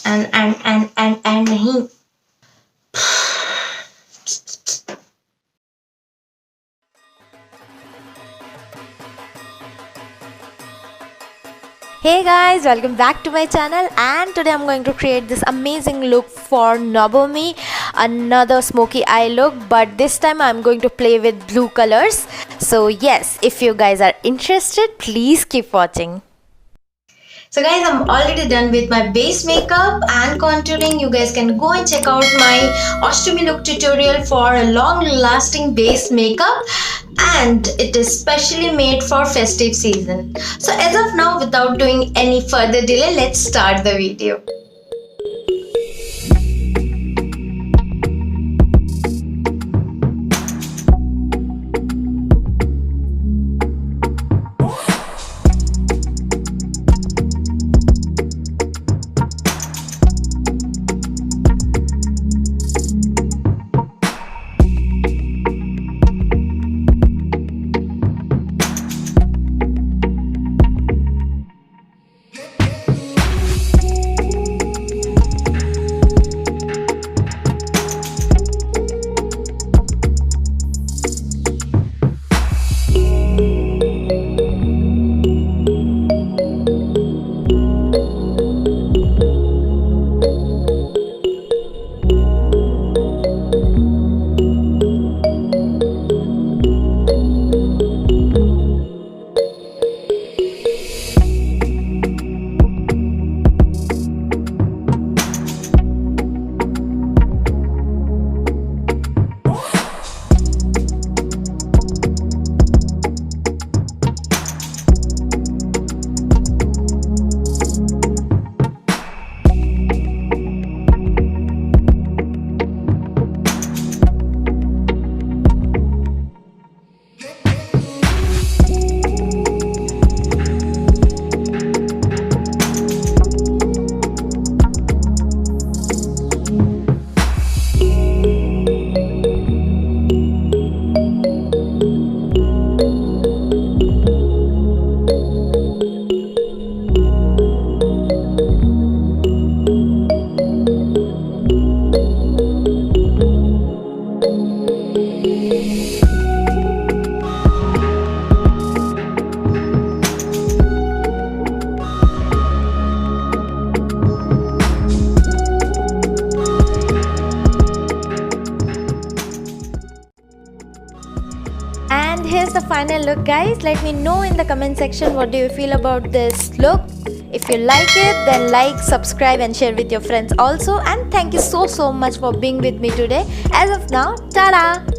and नहीं. Hey guys, welcome back to my channel, and today I'm going to create this amazing look for Nabami, another smoky eye look, but this time I'm going to play with blue colors. So yes, if you guys are interested, please keep watching. So guys, I'm already done with my base makeup and contouring. You guys can go and check out my ashtamilook tutorial for a long lasting base makeup, and it is specially made for festive season. So as of now, without doing any further delay, let's start the video. And here's the final look, guys. Let me know in the comment section what do you feel about this look. If you like it, then like, subscribe and share with your friends also. And thank you so much for being with me today. As of now, ta-da!